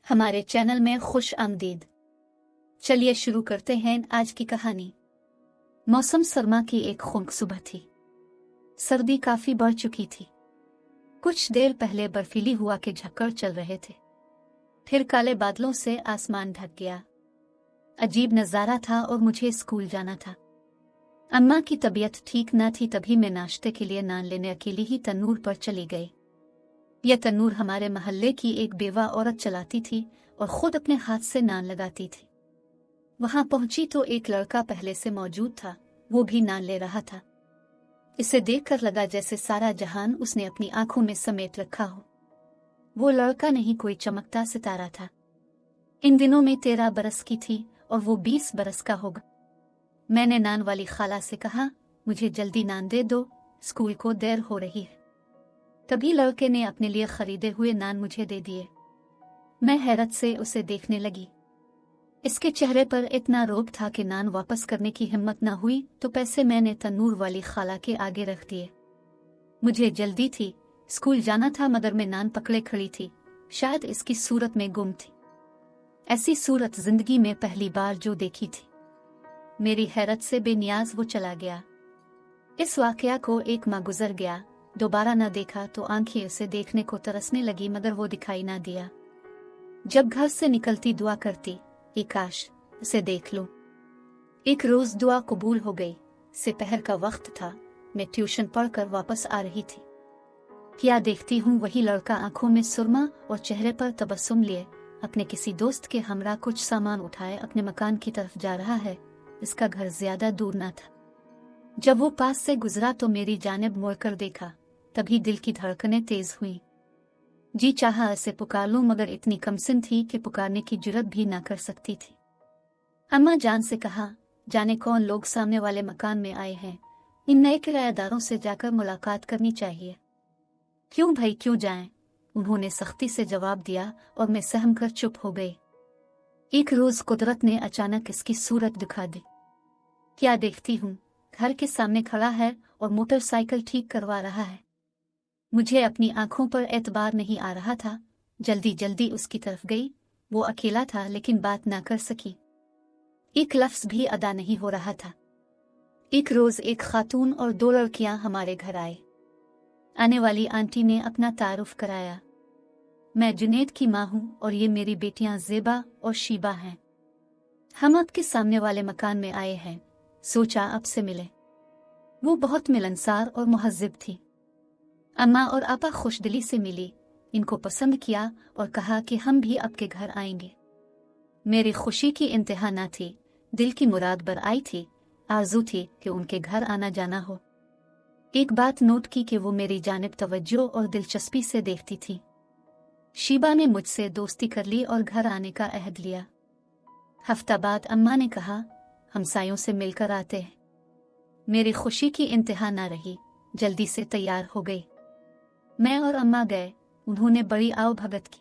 हमारे चैनल में खुश आमदीद। चलिए शुरू करते हैं आज की कहानी। मौसम सरमा की एक खुश्क सुबह थी। सर्दी काफी बढ़ चुकी थी। कुछ देर पहले बर्फीली हुआ के झक्कड़ चल रहे थे, फिर काले बादलों से आसमान ढक गया। अजीब नजारा था और मुझे स्कूल जाना था। अम्मा की तबीयत ठीक न थी, तभी मैं नाश्ते के लिए नान लेने अकेली ही तन्नूर पर चली गई। यह तन्नूर हमारे मोहल्ले की एक बेवा औरत चलाती थी और खुद अपने हाथ से नान लगाती थी। वहां पहुंची तो एक लड़का पहले से मौजूद था, वो भी नान ले रहा था। इसे देखकर लगा जैसे सारा जहान उसने अपनी आंखों में समेट रखा हो। वो लड़का नहीं, कोई चमकता सितारा था। इन दिनों में 13 बरस की थी और वो 20 बरस का होगा। मैंने नान वाली खाला से कहा, मुझे जल्दी नान दे दो, स्कूल को देर हो रही है। तभी लड़के ने अपने लिए खरीदे हुए नान मुझे दे दिए। मैं हैरत से उसे देखने लगी। इसके चेहरे पर इतना रोब था कि नान वापस करने की हिम्मत न हुई तो पैसे मैंने तन्नूर वाली खाला के आगे रख दिए। मुझे जल्दी थी, स्कूल जाना था, मगर मैं नान पकड़े खड़ी थी। शायद इसकी सूरत में गुम थी। ऐसी सूरत जिंदगी में पहली बार जो देखी थी। मेरी हैरत से बेनियाज वो चला गया। इस वाकया को एक माह गुजर गया। दोबारा न देखा तो आंखें उसे देखने को तरसने लगी, मगर वो दिखाई ना दिया। जब घर से निकलती दुआ करती, ये काश उसे देख लूं। एक रोज दुआ कबूल हो गई। दोपहर का वक्त था, मैं ट्यूशन पढ़कर वापस आ रही थी। क्या देखती हूँ, वही लड़का आंखों में सुरमा और चेहरे पर तबस्सुम लिए अपने किसी दोस्त के हमरा कुछ सामान उठाए अपने मकान की तरफ जा रहा है। इसका घर ज्यादा दूर न था। जब वो पास से गुजरा तो मेरी जानिब मुड़कर देखा, तभी दिल की धड़कनें तेज हुई। जी चाहा इसे पुकार लूं, मगर इतनी कमसिन थी कि पुकारने की जुर्रत भी ना कर सकती थी। अम्मा जान से कहा, जाने कौन लोग सामने वाले मकान में आए हैं, इन नए किराएदारों से जाकर मुलाकात करनी चाहिए। क्यों भाई, क्यों जाएं? उन्होंने सख्ती से जवाब दिया और मैं सहम कर चुप हो गई। एक रोज कुदरत ने अचानक इसकी सूरत दिखा दी। क्या देखती हूँ, घर के सामने खड़ा है और मोटरसाइकिल ठीक करवा रहा है। मुझे अपनी आंखों पर एतबार नहीं आ रहा था। जल्दी जल्दी उसकी तरफ गई। वो अकेला था लेकिन बात ना कर सकी। एक लफ्ज भी अदा नहीं हो रहा था। एक रोज एक खातून और 2 लड़कियां हमारे घर आए। आने वाली आंटी ने अपना तारुफ कराया। मैं जुनैद की माँ हूँ और ये मेरी बेटियां ज़ेबा और शीबा हैं। हम आपके सामने वाले मकान में आए हैं, सोचा अब से मिले। वो बहुत मिलनसार और मुहज्जिब थी। अम्मा और आपा खुशदिली से मिली, इनको पसंद किया और कहा कि हम भी आपके घर आएंगे। मेरी खुशी की इंतहा न थी। दिल की मुराद बर आई थी। आरज़ू थी कि उनके घर आना जाना हो। एक बात नोट की कि वो मेरी जानिब तवज्जो और दिलचस्पी से देखती थी। शीबा ने मुझसे दोस्ती कर ली और घर आने का अहद लिया। हफ्ता बाद अम्मा ने कहा, हमसायों से मिलकर आते हैं। मेरी खुशी की इंतहा न रही, जल्दी से तैयार हो गई। मैं और अम्मा गए। उन्होंने बड़ी आओ भगत की।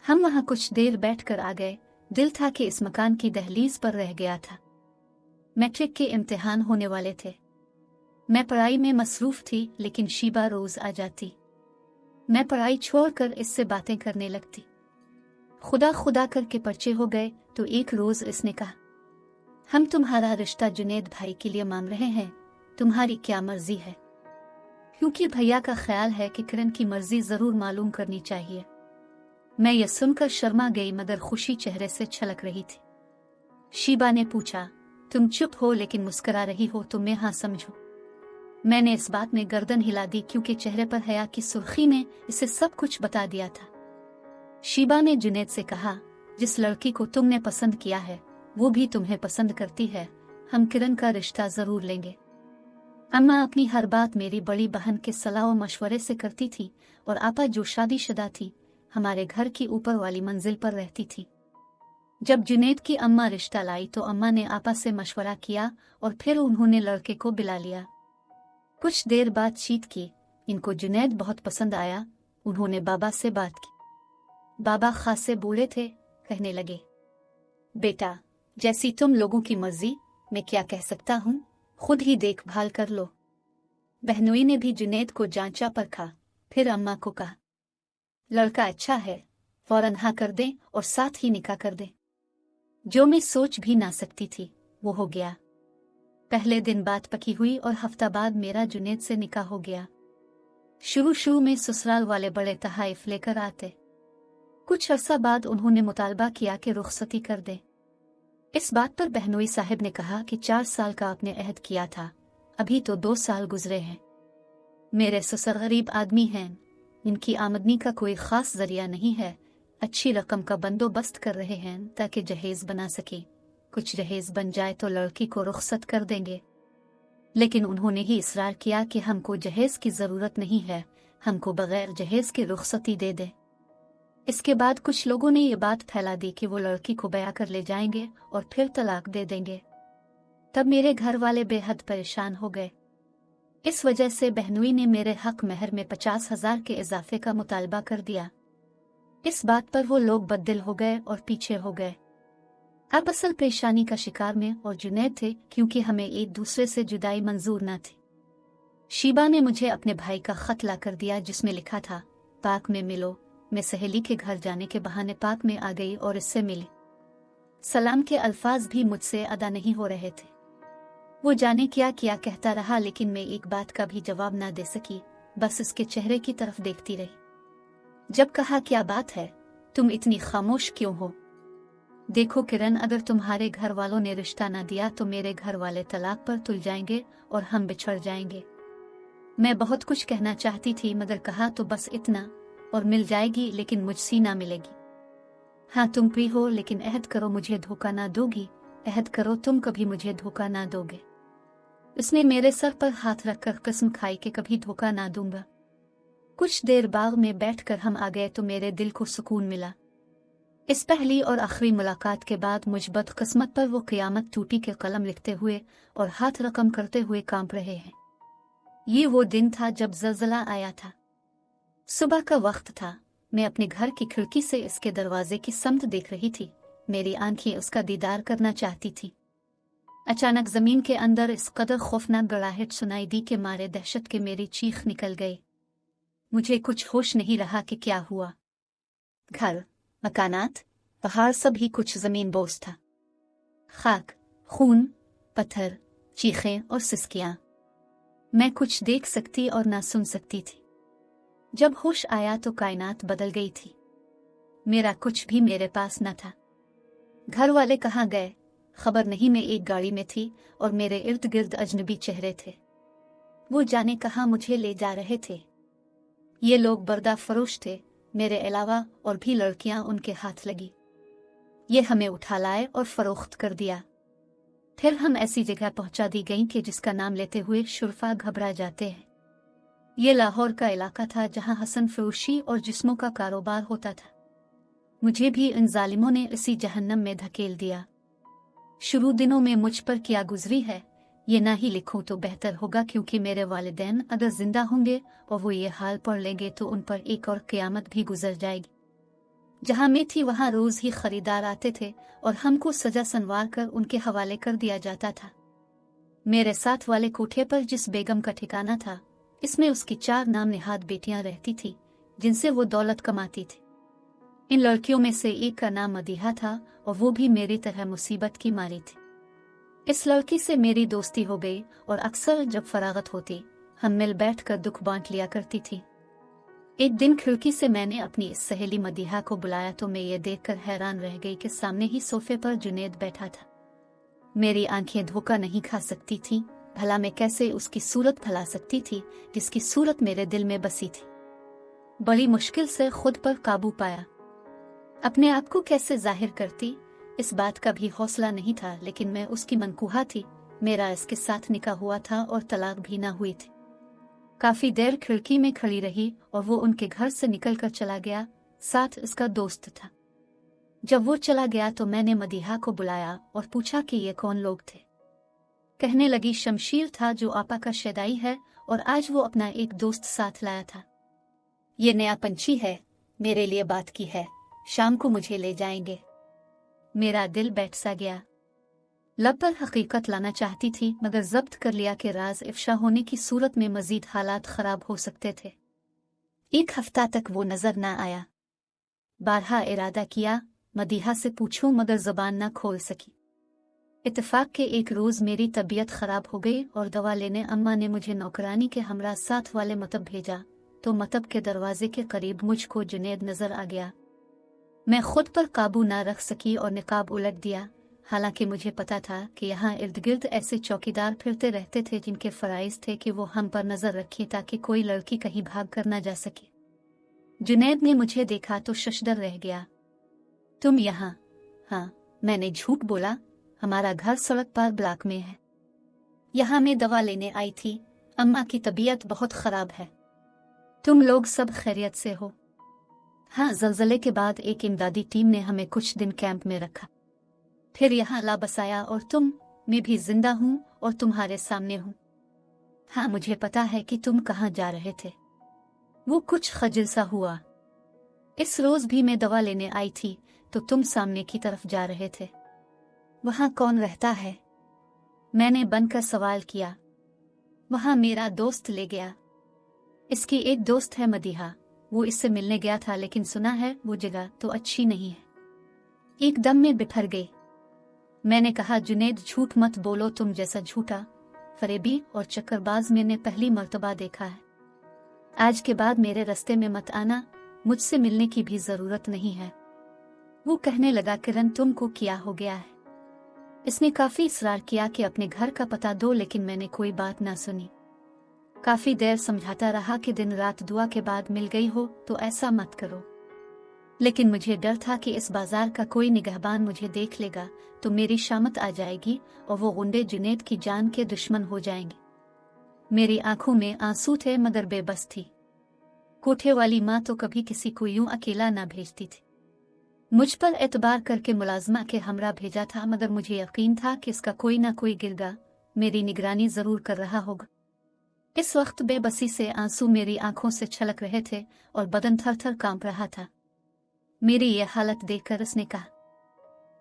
हम वहां कुछ देर बैठकर आ गए। दिल था कि इस मकान की दहलीज पर रह गया था। मैट्रिक के इम्तिहान होने वाले थे। मैं पढ़ाई में मसरूफ थी, लेकिन शीबा रोज आ जाती। मैं पढ़ाई छोड़कर इससे बातें करने लगती। खुदा खुदा करके पर्चे हो गए तो एक रोज इसने कहा, हम तुम्हारा रिश्ता जुनैद भाई के लिए मान रहे हैं, तुम्हारी क्या मर्जी है? क्योंकि भैया का ख्याल है कि किरण की मर्जी जरूर मालूम करनी चाहिए। मैं यह सुनकर शर्मा गई, मगर खुशी चेहरे से छलक रही थी। शीबा ने पूछा, तुम चुप हो लेकिन मुस्कुरा रही हो, तो मैं हाँ समझू। मैंने इस बात में गर्दन हिला दी, क्योंकि चेहरे पर हया की सुर्खी ने इसे सब कुछ बता दिया था। शीबा ने जुनैद से कहा, जिस लड़की को तुमने पसंद किया है वो भी तुम्हें पसंद करती है। हम किरण का रिश्ता जरूर लेंगे। अम्मा अपनी हर बात मेरी बड़ी बहन के सलाह और मशवरे से करती थी, और आपा जो शादीशुदा थी, हमारे घर की ऊपर वाली मंजिल पर रहती थी। जब जुनैद की अम्मा रिश्ता लाई तो अम्मा ने आपा से मशवरा किया और फिर उन्होंने लड़के को बुला लिया। कुछ देर बातचीत की। इनको जुनैद बहुत पसंद आया। उन्होंने बाबा से बात की। बाबा खासे बूढ़े थे, कहने लगे, बेटा जैसी तुम लोगों की मर्जी, मैं क्या कह सकता हूँ, खुद ही देखभाल कर लो। बहनोई ने भी जुनैद को जांचा परखा, फिर अम्मा को कहा, लड़का अच्छा है, फौरन हाँ कर दें और साथ ही निकाह कर दें। जो मैं सोच भी ना सकती थी वो हो गया। पहले दिन बात पकी हुई और हफ्ता बाद मेरा जुनैद से निकाह हो गया। शुरू में ससुराल वाले बड़े तहाइफ लेकर आते। कुछ अरसा बाद उन्होंने मुतालबा किया कि रुखसती कर दें। इस बात पर बहनोई साहब ने कहा कि 4 साल का आपने अहद किया था, अभी तो 2 साल गुजरे हैं। मेरे ससुर गरीब आदमी हैं, इनकी आमदनी का कोई खास जरिया नहीं है। अच्छी रकम का बंदोबस्त कर रहे हैं ताकि जहेज बना सके। कुछ जहेज बन जाए तो लड़की को रुखसत कर देंगे। लेकिन उन्होंने ही इसरार किया कि हमको जहेज की जरूरत नहीं है, हमको बगैर जहेज के रुखसती दे दे। इसके बाद कुछ लोगों ने ये बात फैला दी कि वो लड़की को ब्याह कर ले जाएंगे और फिर तलाक दे देंगे। तब मेरे घर वाले बेहद परेशान हो गए। इस वजह से बहनोई ने मेरे हक महर में 50,000 के इजाफे का मुतालबा कर दिया। इस बात पर वो लोग बददिल हो गए और पीछे हो गए। अब असल परेशानी का शिकार में और जुनैद थे, क्योंकि हमें एक दूसरे से जुदाई मंजूर न थी। शीबा ने मुझे अपने भाई का खत ला कर दिया जिसमें लिखा था, पाक में मिलो। मैं सहेली के घर जाने के बहाने पाक में आ गई और इससे मिली। सलाम के अल्फाज भी मुझसे अदा नहीं हो रहे थे। वो जाने क्या कहता रहा, लेकिन मैं एक बात का भी जवाब ना दे सकी, बस उसके चेहरे की तरफ देखती रही। जब कहा, क्या बात है, तुम इतनी खामोश क्यों हो? देखो किरण, अगर तुम्हारे घर वालों ने रिश्ता ना दिया तो मेरे घर वाले तलाक पर तुल जाएंगे और हम बिछड़ जाएंगे। मैं बहुत कुछ कहना चाहती थी मगर कहा तो बस इतना, और मिल जाएगी लेकिन मुझसे ना मिलेगी। हाँ तुम भी हो, लेकिन अहद करो मुझे धोखा ना दोगी। अहद करो तुम कभी मुझे धोखा ना दोगे। उसने मेरे सर पर हाथ रखकर कसम खाई कि कभी धोखा ना दूंगा। कुछ देर बाग में बैठकर हम आ गए तो मेरे दिल को सुकून मिला। इस पहली और आखिरी मुलाकात के बाद मुझ बदकिस्मत पर वो क़यामत टूटी के कलम लिखते हुए और हाथ रकम करते हुए कांप रहे हैं। ये वो दिन था जब ज़लज़ला आया था। सुबह का वक्त था। मैं अपने घर की खिड़की से इसके दरवाजे की समत देख रही थी। मेरी आंखें उसका दीदार करना चाहती थी। अचानक जमीन के अंदर इस कदर खौफनाक गड़ाहट सुनाई दी कि मारे दहशत के मेरी चीख निकल गई। मुझे कुछ होश नहीं रहा कि क्या हुआ। घर, मकानात, पहाड़, सभी कुछ जमीन बोझ था। खाक, खून, पत्थर, चीखें और सिसकियां। मैं कुछ देख सकती और ना सुन सकती थी। जब होश आया तो कायनात बदल गई थी। मेरा कुछ भी मेरे पास न था। घर वाले कहाँ गए खबर नहीं। मैं एक गाड़ी में थी और मेरे इर्द गिर्द अजनबी चेहरे थे। वो जाने कहाँ मुझे ले जा रहे थे। ये लोग बर्दा फरोश थे, मेरे अलावा और भी लड़कियां उनके हाथ लगी। ये हमें उठा लाए और फरोख्त कर दिया। फिर हम ऐसी जगह पहुंचा दी गईं कि जिसका नाम लेते हुए शुरफा घबरा जाते हैं। ये लाहौर का इलाका था जहां हसन फरोशी और जिस्मों का कारोबार होता था। मुझे भी इन जालिमों ने इसी जहन्नम में धकेल दिया। शुरू दिनों में मुझ पर क्या गुजरी है ये ना ही लिखूं तो बेहतर होगा, क्योंकि मेरे वालिदैन अगर जिंदा होंगे और वो ये हाल पढ़ लेंगे तो उन पर एक और क़यामत भी गुजर जाएगी। जहां मैं थी वहां रोज ही खरीदार आते थे और हमको सजा सनवार कर उनके हवाले कर दिया जाता था। मेरे साथ वाले कोठे पर जिस बेगम का ठिकाना था, इसमें उसकी 4 नाम निहाद बेटियां रहती थी जिनसे वो दौलत कमाती थी। इन लड़कियों में से एक का नाम मदीहा था और वो भी मेरी तरह मुसीबत की मारी थी। इस लड़की से मेरी दोस्ती हो गई और अक्सर जब फरागत होती हम मिल बैठकर दुख बांट लिया करती थी। एक दिन खिड़की से मैंने अपनी इस सहेली मदीहा को बुलाया तो मैं ये देखकर हैरान रह गई कि सामने ही सोफे पर जुनैद बैठा था। मेरी आंखें धोखा नहीं खा सकती थी। भला मैं कैसे उसकी सूरत भुला सकती थी जिसकी सूरत मेरे दिल में बसी थी। बड़ी मुश्किल से खुद पर काबू पाया। अपने आप को कैसे जाहिर करती इस बात का भी हौसला नहीं था, लेकिन मैं उसकी मनकूहा थी। मेरा इसके साथ निकाह हुआ था और तलाक भी ना हुई थी। काफी देर खिड़की में खड़ी रही और वो उनके घर से निकल कर चला गया, साथ उसका दोस्त था। जब वो चला गया तो मैंने मदीहा को बुलाया और पूछा कि ये कौन लोग थे। कहने लगी शमशीर था जो आपा का शैदाई है और आज वो अपना एक दोस्त साथ लाया था। ये नया पंछी है, मेरे लिए बात की है, शाम को मुझे ले जाएंगे। मेरा दिल बैठ सा गया। लब पर हकीकत लाना चाहती थी मगर जब्त कर लिया कि राज इफ्शा होने की सूरत में मजीद हालात खराब हो सकते थे। 1 हफ्ता तक वो नजर न आया। बारहा इरादा किया मदीहा से पूछूं मगर ज़बान न खोल सकी। इत्तेफाक के एक रोज़ मेरी तबीयत ख़राब हो गई और दवा लेने अम्मा ने मुझे नौकरानी के हमरा साथ वाले मतब भेजा तो मतब के दरवाजे के करीब मुझको जुनैद नज़र आ गया। मैं खुद पर काबू ना रख सकी और निकाब उलट दिया, हालांकि मुझे पता था कि यहाँ इर्द गिर्द ऐसे चौकीदार फिरते रहते थे जिनके फ़राइज़ थे कि वो हम पर नज़र रखें ताकि कोई लड़की कहीं भाग कर ना जा सके। जुनैद ने मुझे देखा तो शशदर रह गया। तुम यहाँ? हाँ, मैंने झूठ बोला, हमारा घर सड़क पर ब्लॉक में है। यहाँ मैं दवा लेने आई थी, अम्मा की तबीयत बहुत ख़राब है। तुम लोग सब खैरियत से हो? हाँ, ज़लज़ले के बाद एक इमदादी टीम ने हमें कुछ दिन कैंप में रखा, फिर यहाँ ला बसाया और मैं भी जिंदा हूँ और तुम्हारे सामने हूँ। हाँ, मुझे पता है कि तुम कहाँ जा रहे थे। वो कुछ खजल सा हुआ। इस रोज़ भी मैं दवा लेने आई थी तो तुम सामने की तरफ जा रहे थे। वहाँ कौन रहता है? मैंने बनकर सवाल किया। वहाँ मेरा दोस्त ले गया। इसकी एक दोस्त है मदीहा, वो इससे मिलने गया था लेकिन सुना है वो जगह तो अच्छी नहीं है। एकदम में बिफर गई। मैंने कहा जुनैद झूठ मत बोलो, तुम जैसा झूठा, फरेबी और चक्करबाज मैंने पहली मर्तबा देखा है। आज के बाद मेरे रास्ते में मत आना, मुझसे मिलने की भी जरूरत नहीं है। वो कहने लगा किरण तुमको क्या हो गया है? इसने काफी इसरार किया कि अपने घर का पता दो लेकिन मैंने कोई बात ना सुनी। काफी देर समझाता रहा कि दिन रात दुआ के बाद मिल गई हो तो ऐसा मत करो, लेकिन मुझे डर था कि इस बाजार का कोई निगहबान मुझे देख लेगा तो मेरी शामत आ जाएगी और वो गुंडे जुनैद की जान के दुश्मन हो जाएंगे। मेरी आंखों में आंसू थे मगर बेबस थी। कोठे वाली माँ तो कभी किसी को यूं अकेला ना भेजती थी। मुझ पर एतबार करके मुलाजमा के हमरा भेजा था मगर मुझे यकीन था कि इसका कोई ना कोई गिरगा मेरी निगरानी जरूर कर रहा होगा। इस वक्त बेबसी से आंसू मेरी आंखों से छलक रहे थे और बदन थर थर कांप रहा था। मेरी ये हालत देखकर उसने कहा,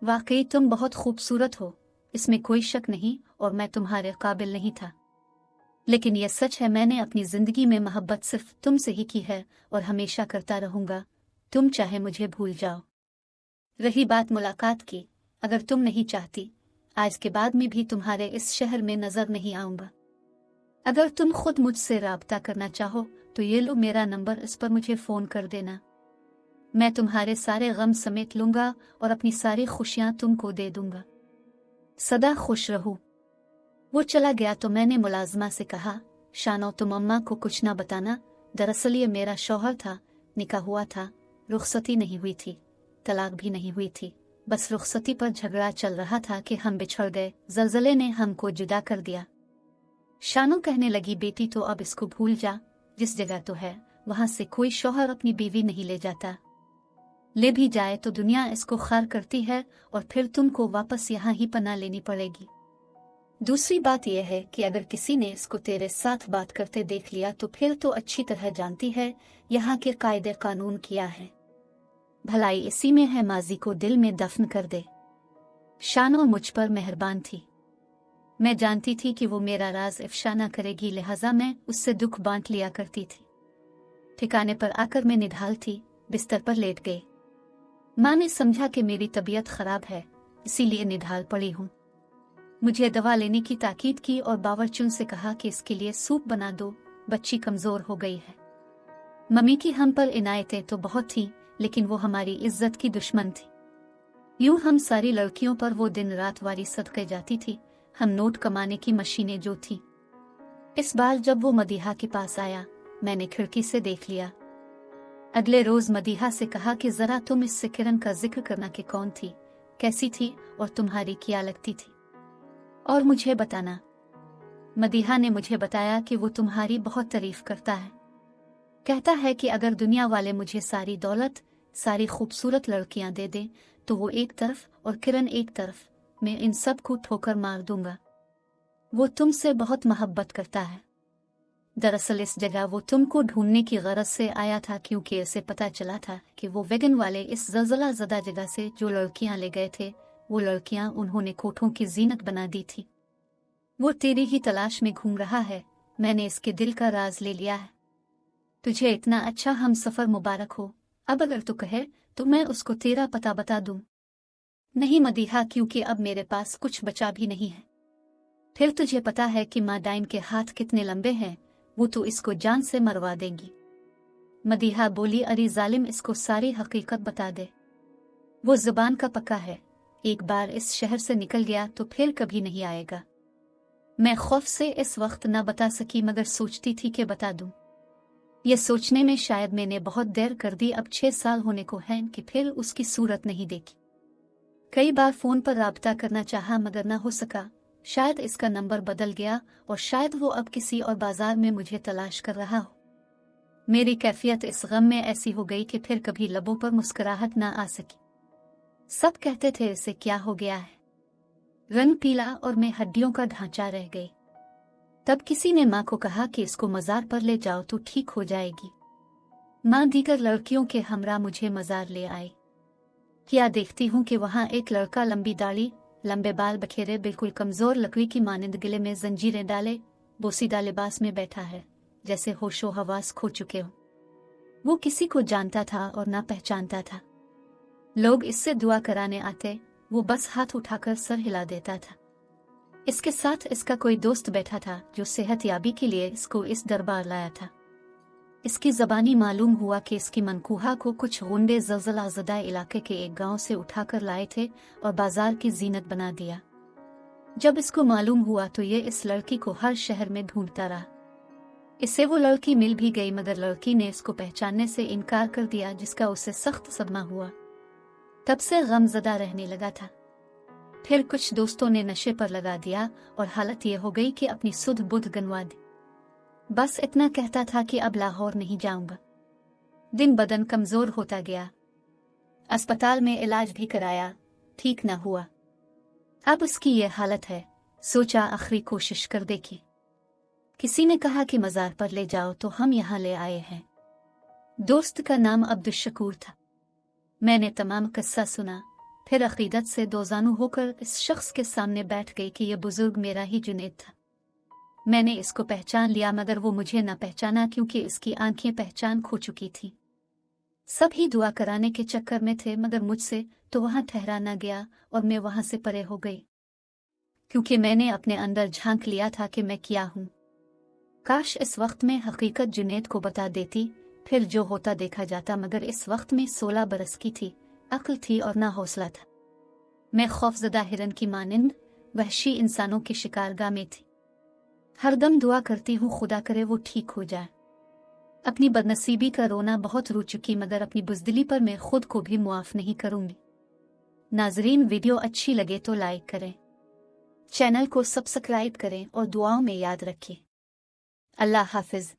वाकई तुम बहुत खूबसूरत हो, इसमें कोई शक नहीं और मैं तुम्हारे काबिल नहीं था, लेकिन यह सच है मैंने अपनी जिंदगी में मोहब्बत सिर्फ तुमसे ही की है और हमेशा करता रहूंगा, तुम चाहे मुझे भूल जाओ। रही बात मुलाकात की, अगर तुम नहीं चाहती आज के बाद में भी तुम्हारे इस शहर में नजर नहीं आऊंगा। अगर तुम खुद मुझसे राब्ता करना चाहो तो ये लो मेरा नंबर, इस पर मुझे फोन कर देना। मैं तुम्हारे सारे गम समेट लूंगा और अपनी सारी खुशियां तुमको दे दूंगा। सदा खुश रहो। वो चला गया तो मैंने मुलाजमा से कहा, शानो तुम अम्मा को कुछ ना बताना, दरअसल ये मेरा शौहर था, निकाह हुआ था, रुखसती नहीं हुई थी, तलाक भी नहीं हुई थी, बस रुखसती पर झगड़ा चल रहा था कि हम बिछड़ गए, ज़लज़ले ने हमको जुदा कर दिया। शानो कहने लगी, बेटी तो अब इसको भूल जा, जिस जगह तो है वहां से कोई शौहर अपनी बीवी नहीं ले जाता, ले भी जाए तो दुनिया इसको खार करती है और फिर तुमको वापस यहाँ ही पनाह लेनी पड़ेगी। दूसरी बात यह है कि अगर किसी ने इसको तेरे साथ बात करते देख लिया तो फिर तो अच्छी तरह जानती है यहाँ के कायदे कानून क्या है, भलाई इसी में है, माजी को दिल में दफन कर दे। शानो मुझ पर मेहरबान थी, मैं जानती थी कि वो मेरा राज इफ्शा न करेगी, लिहाजा मैं उससे दुख बांट लिया करती थी। ठिकाने पर आकर मैं निढाल थी, बिस्तर पर लेट गई। माँ ने समझा कि मेरी तबीयत खराब है इसीलिए निढाल पड़ी हूँ। मुझे दवा लेने की ताकीद की और बावरचुन से कहा कि इसके लिए सूप बना दो, बच्ची कमजोर हो गई है। मम्मी की हम पर इनायतें तो बहुत थी लेकिन वो हमारी इज्जत की दुश्मन थी। यूं हम सारी लड़कियों पर वो दिन रात वारी सदके जाती थी, हम नोट कमाने की मशीनें जो थी। इस बार जब वो मदीहा के पास आया मैंने खिड़की से देख लिया। अगले रोज मदीहा से कहा कि जरा तुम इससे किरण का जिक्र करना कि कौन थी, कैसी थी और तुम्हारी क्या लगती थी, और मुझे बताना। मदीहा ने मुझे बताया कि वो तुम्हारी बहुत तारीफ करता है, कहता है कि अगर दुनिया वाले मुझे सारी दौलत, सारी खूबसूरत लड़कियां दे दें तो वो एक तरफ और किरण एक तरफ, मैं इन सब को ठोकर मार दूंगा। वो तुमसे बहुत मोहब्बत करता है। दरअसल इस जगह वो तुमको ढूंढने की गरज से आया था क्योंकि उसे पता चला था कि वो वेगन वाले इस ज़लज़ला ज़दा जगह से जो लड़कियां ले गए थे वो लड़कियां उन्होंने कोठों की जीनत बना दी थी। वो तेरी ही तलाश में घूम रहा है, मैंने इसके दिल का राज ले लिया है। तुझे इतना अच्छा हम सफ़र मुबारक हो, अब अगर तू कहे तो मैं उसको तेरा पता बता दूं। नहीं मदीहा, क्योंकि अब मेरे पास कुछ बचा भी नहीं है। फिर तुझे पता है कि माँ डाइन के हाथ कितने लंबे हैं, वो तो इसको जान से मरवा देंगी। मदीहा बोली, अरे जालिम, इसको सारी हकीकत बता दे। वो जुबान का पक्का है, एक बार इस शहर से निकल गया तो फिर कभी नहीं आएगा। मैं खौफ से इस वक्त न बता सकी, मगर सोचती थी कि बता दूं। ये सोचने में शायद मैंने बहुत देर कर दी। अब 6 साल होने को हैं कि फिर उसकी सूरत नहीं देखी। कई बार फोन पर राब्ता करना चाहा मगर न हो सका। शायद इसका नंबर बदल गया और शायद वो अब किसी और बाजार में मुझे तलाश कर रहा हो। मेरी कैफियत इस गम में ऐसी हो गई कि फिर कभी लबों पर मुस्कुराहट ना आ सकी। सब कहते थे इसे क्या हो गया है, रंग पीला और मैं हड्डियों का ढांचा रह गई। तब किसी ने माँ को कहा कि इसको मजार पर ले जाओ तो ठीक हो जाएगी। माँ दीगर लड़कियों के हमरा मुझे मजार ले आई। क्या देखती हूँ कि वहाँ एक लड़का लंबी दाढ़ी, लंबे बाल बखेरे, बिल्कुल कमजोर लकड़ी की मानंद गले में जंजीरें डाले, बोसीदा लिबास में बैठा है, जैसे होशो हवास खो चुके हो। वो किसी को जानता था और ना पहचानता था। लोग इससे दुआ कराने आते, वो बस हाथ उठाकर सर हिला देता था। इसके साथ इसका कोई दोस्त बैठा था जो सेहतयाबी के लिए इसको इस दरबार लाया था। इसकी ज़बानी मालूम हुआ कि इसकी मनकूहा को कुछ गुंडे ज़लज़ला इलाके के एक गांव से उठाकर लाए थे और बाजार की जीनत बना दिया। जब इसको मालूम हुआ तो ये इस लड़की को हर शहर में ढूंढता रहा। इससे वो लड़की मिल भी गई, मगर लड़की ने इसको पहचानने से इनकार कर दिया, जिसका उसे सख्त सदमा हुआ। तब से गमज़दा रहने लगा था। फिर कुछ दोस्तों ने नशे पर लगा दिया और हालत ये हो गई कि अपनी सुध बुध गंवा दी। बस इतना कहता था कि अब लाहौर नहीं जाऊंगा। दिन बदन कमजोर होता गया। अस्पताल में इलाज भी कराया, ठीक न हुआ। अब उसकी ये हालत है। सोचा आखिरी कोशिश कर देखी। किसी ने कहा कि मजार पर ले जाओ तो हम यहाँ ले आए हैं। दोस्त का नाम अब्दुल शकूर था। मैंने तमाम किस्सा सुना, फिर अकीदत से दोजानू होकर इस शख्स के सामने बैठ गई कि यह बुजुर्ग मेरा ही जुनैद था। मैंने इसको पहचान लिया, मगर वो मुझे न पहचाना, क्योंकि इसकी आंखें पहचान खो चुकी थी। सभी दुआ कराने के चक्कर में थे, मगर मुझसे तो वहां ठहरा न गया और मैं वहां से परे हो गई, क्योंकि मैंने अपने अंदर झांक लिया था कि मैं क्या हूं। काश इस वक्त में हकीकत जुनैद को बता देती, फिर जो होता देखा जाता। मगर इस वक्त में 16 बरस की थी, अक्ल थी और ना हौसला था। मैं खौफजदा हिरन की मानिंद वहशी इंसानों की शिकारगाह में थी। हरदम दुआ करती हूँ खुदा करे वो ठीक हो जाए। अपनी बदनसीबी का रोना बहुत रो चुकी, मगर अपनी बुज़दिली पर मैं खुद को भी मुआफ नहीं करूंगी। नाजरीन, वीडियो अच्छी लगे तो लाइक करें, चैनल को सब्सक्राइब करें और दुआओं में याद रखें। अल्लाह हाफिज।